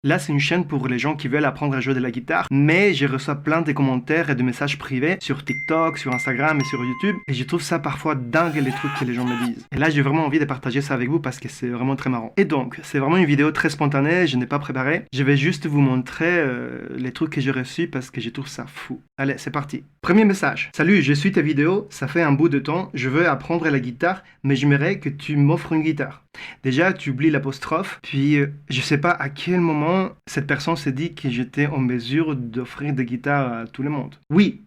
Là, c'est une chaîne pour les gens qui veulent apprendre à jouer de la guitare, mais je reçois plein de commentaires et de messages privés sur TikTok, sur Instagram et sur YouTube, et je trouve ça parfois dingue les trucs que les gens me disent. Et là, j'ai vraiment envie de partager ça avec vous parce que c'est vraiment très marrant. Et donc, c'est vraiment une vidéo très spontanée, je n'ai pas préparé. Je vais juste vous montrer les trucs que j'ai reçus parce que je trouve ça fou. Allez, c'est parti. Premier message. Salut, je suis tes vidéos, ça fait un bout de temps, je veux apprendre la guitare, mais j'aimerais que tu m'offres une guitare. Déjà, tu oublies l'apostrophe, puis je sais pas à quel moment cette personne s'est dit que j'étais en mesure d'offrir des guitares à tout le monde. Oui.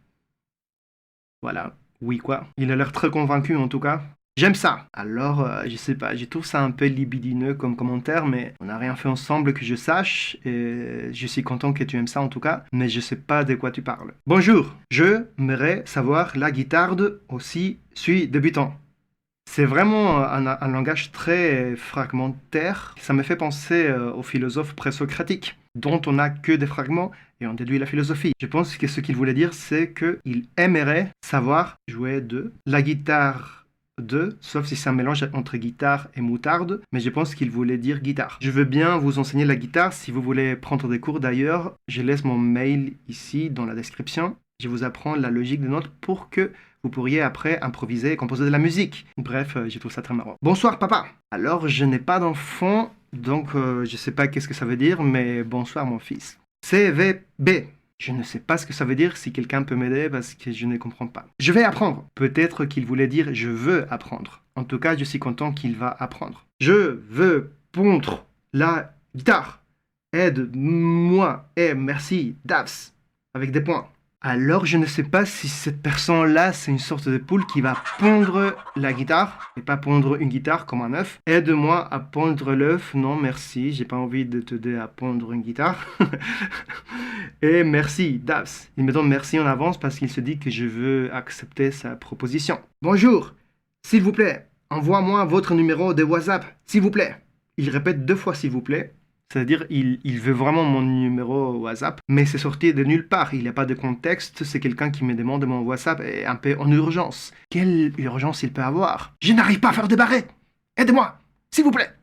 Voilà. Oui quoi. Il a l'air très convaincu en tout cas. J'aime ça. Alors, je sais pas, je trouve ça un peu libidineux comme commentaire, mais on n'a rien fait ensemble que je sache, et je suis content que tu aimes ça en tout cas, mais je sais pas de quoi tu parles. Bonjour, je aimerais savoir la guitare aussi, suis débutant. C'est vraiment un langage très fragmentaire. Ça me fait penser aux philosophes présocratiques, dont on n'a que des fragments et on déduit la philosophie. Je pense que ce qu'il voulait dire, c'est qu'il aimerait savoir jouer de la guitare de, sauf si c'est un mélange entre guitare et moutarde, mais je pense qu'il voulait dire guitare. Je veux bien vous enseigner la guitare si vous voulez prendre des cours d'ailleurs. Je laisse mon mail ici dans la description. Je vous apprends la logique des notes pour que vous pourriez après improviser et composer de la musique. Bref, je trouve ça très marrant. Bonsoir papa. Alors, je n'ai pas d'enfant, donc je sais pas qu'est-ce que ça veut dire, mais bonsoir mon fils. CVB. Je ne sais pas ce que ça veut dire, si quelqu'un peut m'aider parce que je ne comprends pas. Je vais apprendre. Peut-être qu'il voulait dire je veux apprendre. En tout cas, je suis content qu'il va apprendre. Je veux pondre la guitare. Aide-moi et merci, Davs. Avec des points. Alors, je ne sais pas si cette personne-là, c'est une sorte de poule qui va pondre la guitare, et pas pondre une guitare comme un œuf. Aide-moi à pondre l'œuf. Non, merci, j'ai pas envie de t'aider à pondre une guitare. Et merci, Davs. Il me donne merci en avance parce qu'il se dit que je veux accepter sa proposition. Bonjour, s'il vous plaît, envoie-moi votre numéro de WhatsApp, s'il vous plaît. Il répète 2 fois s'il vous plaît. C'est-à-dire, il veut vraiment mon numéro WhatsApp, mais c'est sorti de nulle part. Il n'y a pas de contexte, c'est quelqu'un qui me demande mon WhatsApp et un peu en urgence. Quelle urgence il peut avoir? Je n'arrive pas à faire débarrer. Aidez-moi, s'il vous plaît,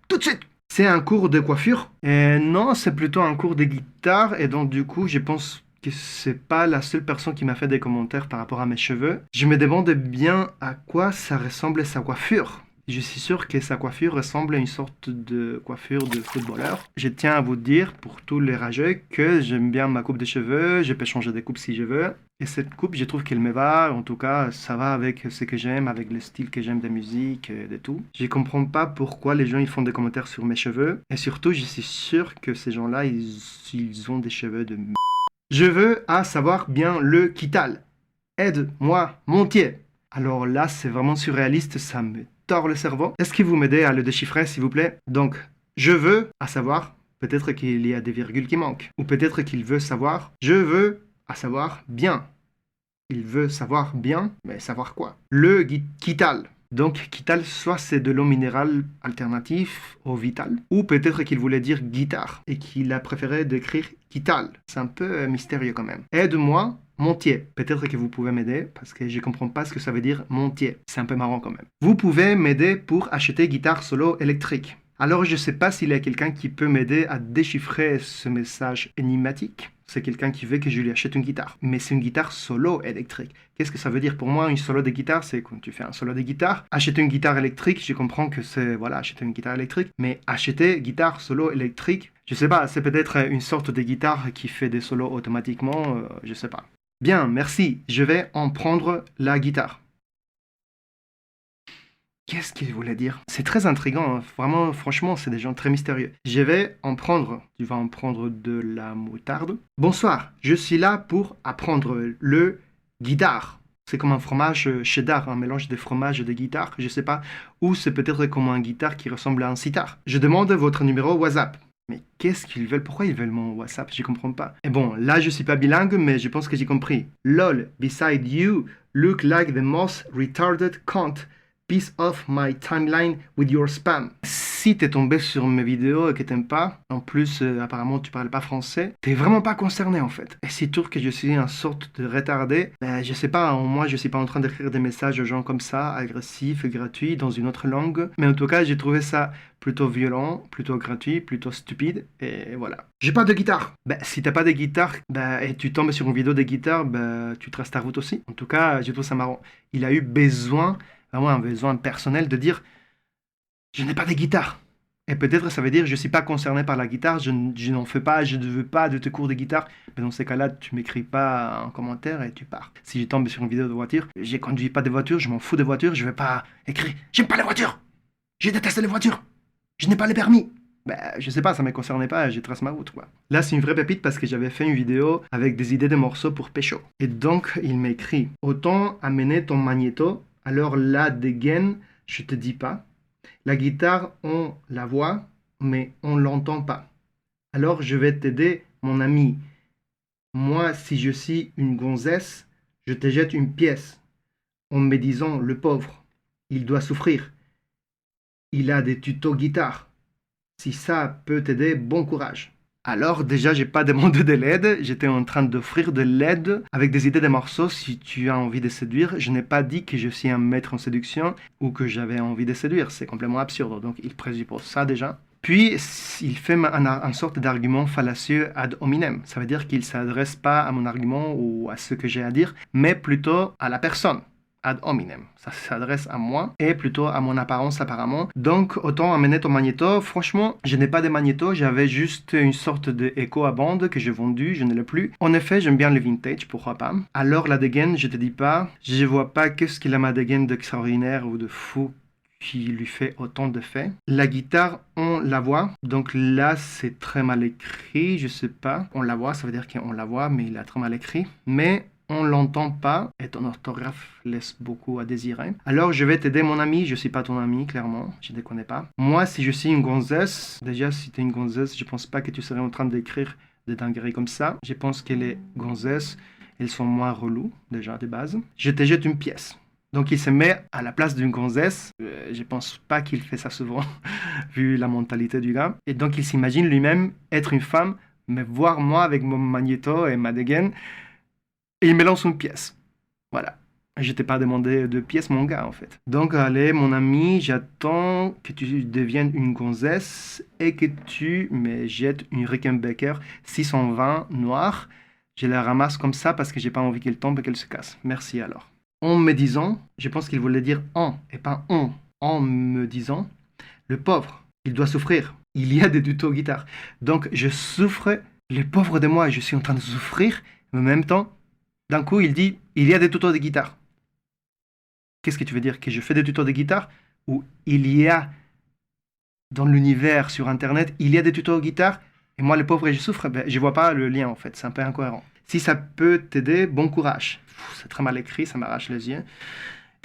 tout de suite. C'est un cours de coiffure? Non, c'est plutôt un cours de guitare, et donc du coup, je pense que c'est pas la seule personne qui m'a fait des commentaires par rapport à mes cheveux. Je me demande bien à quoi ça ressemble sa coiffure. Je suis sûr que sa coiffure ressemble à une sorte de coiffure de footballeur. Je tiens à vous dire, pour tous les rageux, que j'aime bien ma coupe de cheveux, je peux changer de coupe si je veux. Et cette coupe, je trouve qu'elle me va, en tout cas, ça va avec ce que j'aime, avec le style que j'aime de musique, de tout. Je comprends pas pourquoi les gens ils font des commentaires sur mes cheveux. Et surtout, je suis sûr que ces gens-là, ils ont des cheveux de m***. Je veux à savoir bien le quital. Aide-moi, Montier. Alors là, c'est vraiment surréaliste, ça me tord le cerveau. Est-ce que vous m'aidez à le déchiffrer, s'il vous plaît? Donc, je veux à savoir, peut-être qu'il y a des virgules qui manquent. Ou peut-être qu'il veut savoir, je veux à savoir bien. Il veut savoir bien, mais savoir quoi? Le quital. Donc, quital, soit c'est de l'eau minérale alternatif au vital, ou peut-être qu'il voulait dire guitare, et qu'il a préféré d'écrire quital. C'est un peu mystérieux quand même. Aide-moi, Montier. Peut-être que vous pouvez m'aider, parce que je ne comprends pas ce que ça veut dire Montier. C'est un peu marrant quand même. Vous pouvez m'aider pour acheter guitare solo électrique. Alors, je ne sais pas s'il y a quelqu'un qui peut m'aider à déchiffrer ce message énigmatique. C'est quelqu'un qui veut que je lui achète une guitare. Mais c'est une guitare solo électrique. Qu'est-ce que ça veut dire pour moi, une solo de guitare? C'est quand tu fais un solo de guitare. Acheter une guitare électrique, je comprends que c'est, voilà, acheter une guitare électrique. Mais acheter guitare solo électrique, je sais pas, c'est peut-être une sorte de guitare qui fait des solos automatiquement, je sais pas. Bien, merci. Je vais en prendre la guitare. Qu'est-ce qu'il voulait dire? C'est très intriguant, hein. Vraiment, franchement, c'est des gens très mystérieux. Je vais en prendre. Tu vas en prendre de la moutarde. Bonsoir, je suis là pour apprendre le guitare. C'est comme un fromage cheddar, un mélange de fromage et de guitare, je sais pas. Ou c'est peut-être comme un guitare qui ressemble à un sitar. Je demande votre numéro WhatsApp. Mais qu'est-ce qu'ils veulent? Pourquoi ils veulent mon WhatsApp? Je comprends pas. Et bon, là je suis pas bilingue, mais je pense que j'ai compris. LOL, beside you, look like the most retarded cunt. Piece off my timeline with your spam. Si t'es tombé sur mes vidéos et que t'aimes pas, en plus apparemment tu parles pas français, t'es vraiment pas concerné en fait. Et si tu trouves que je suis une sorte de retardé, ben, je sais pas, moi je suis pas en train d'écrire des messages aux gens comme ça, agressifs et gratuits dans une autre langue. Mais en tout cas, j'ai trouvé ça plutôt violent, plutôt gratuit, plutôt stupide, et voilà. J'ai pas de guitare. Ben, si t'as pas de guitare, ben, et tu tombes sur une vidéo de guitare, ben, tu traces ta route aussi. En tout cas, je trouve ça marrant. Il a eu besoin, vraiment un besoin personnel de dire je n'ai pas de guitare. Et peut-être ça veut dire je ne suis pas concerné par la guitare, je n'en fais pas, je ne veux pas de tes cours de guitare. Mais dans ces cas-là, tu m'écris pas un commentaire et tu pars. Si je tombe sur une vidéo de voiture, je conduis pas de voiture, je m'en fous des voitures, je vais pas écrire j'aime pas les voitures, je déteste les voitures, je n'ai pas le permis. Ben, je sais pas, ça ne me concernait pas, je trace ma route, quoi. Là, c'est une vraie pépite parce que j'avais fait une vidéo avec des idées de morceaux pour pécho. Et donc, il m'écrit autant amener ton magnéto, alors la dégaine, je te dis pas. La guitare, on la voit, mais on l'entend pas. Alors je vais t'aider, mon ami. Moi, si je suis une gonzesse, je te jette une pièce, en me disant, le pauvre, il doit souffrir. Il a des tutos guitare. Si ça peut t'aider, bon courage. Alors déjà, j'ai pas demandé de l'aide, j'étais en train d'offrir de l'aide avec des idées de morceaux si tu as envie de séduire. Je n'ai pas dit que je suis un maître en séduction ou que j'avais envie de séduire, c'est complètement absurde, donc il présuppose ça déjà. Puis, il fait une sorte d'argument fallacieux ad hominem. Ça veut dire qu'il ne s'adresse pas à mon argument ou à ce que j'ai à dire, mais plutôt à la personne. Ad hominem. Ça s'adresse à moi et plutôt à mon apparence apparemment. Donc, autant amener ton magnéto. Franchement, je n'ai pas de magnéto. J'avais juste une sorte d'écho à bande que j'ai vendu. Je ne l'ai plus. En effet, j'aime bien le vintage. Pourquoi pas. Alors, la dégaine, je te dis pas. Je vois pas qu'est-ce qu'il a ma dégaine d'extraordinaire ou de fou qui lui fait autant de faits. La guitare, on la voit. Donc là, c'est très mal écrit. Je sais pas. On la voit, ça veut dire qu'on la voit, mais il a très mal écrit. Mais on l'entend pas et ton orthographe laisse beaucoup à désirer. Alors je vais t'aider mon ami, je suis pas ton ami clairement, je ne connais pas. Moi si je suis une gonzesse, déjà si tu es une gonzesse, je pense pas que tu serais en train d'écrire des dingueries comme ça. Je pense que les gonzesses, elles sont moins reloues déjà de base. Je te jette une pièce. Donc il se met à la place d'une gonzesse. Je pense pas qu'il fait ça souvent vu la mentalité du gars. Et donc il s'imagine lui-même être une femme, mais voir moi avec mon magnéto et ma dégaine. Et il me lance une pièce. Voilà. Je t'ai pas demandé de pièce, mon gars, en fait. Donc, allez, mon ami, j'attends que tu deviennes une gonzesse et que tu me jettes une Rickenbacker 620 noire. Je la ramasse comme ça parce que j'ai pas envie qu'elle tombe et qu'elle se casse. Merci alors. En me disant, je pense qu'il voulait dire en et pas on. En me disant, le pauvre, il doit souffrir. Il y a des tutos guitare. Donc, je souffre, le pauvre de moi, je suis en train de souffrir, mais en même temps, d'un coup, il dit, il y a des tutos de guitare. Qu'est-ce que tu veux dire? Que je fais des tutos de guitare? Ou il y a, dans l'univers, sur Internet, il y a des tutos de guitare, et moi, le pauvre, je souffre? Ben, je vois pas le lien, en fait. C'est un peu incohérent. Si ça peut t'aider, bon courage. C'est très mal écrit, ça m'arrache les yeux.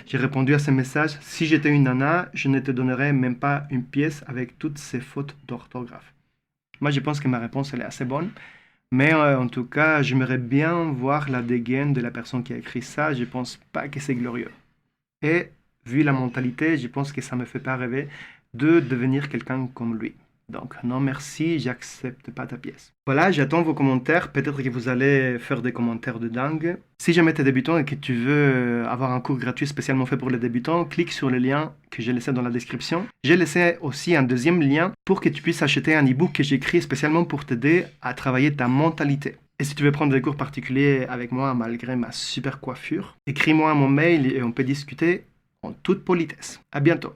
J'ai répondu à ce message. Si j'étais une nana, je ne te donnerais même pas une pièce avec toutes ces fautes d'orthographe. Moi, je pense que ma réponse, elle est assez bonne. Mais en tout cas, j'aimerais bien voir la dégaine de la personne qui a écrit ça. Je pense pas que c'est glorieux. Et vu la mentalité, je pense que ça me fait pas rêver de devenir quelqu'un comme lui. Donc non merci, j'accepte pas ta pièce. Voilà, j'attends vos commentaires. Peut-être que vous allez faire des commentaires de dingue. Si jamais tu es débutant et que tu veux avoir un cours gratuit spécialement fait pour les débutants, clique sur le lien que j'ai laissé dans la description. J'ai laissé aussi un deuxième lien pour que tu puisses acheter un e-book que j'ai écrit spécialement pour t'aider à travailler ta mentalité. Et si tu veux prendre des cours particuliers avec moi malgré ma super coiffure, écris-moi mon mail et on peut discuter en toute politesse. À bientôt.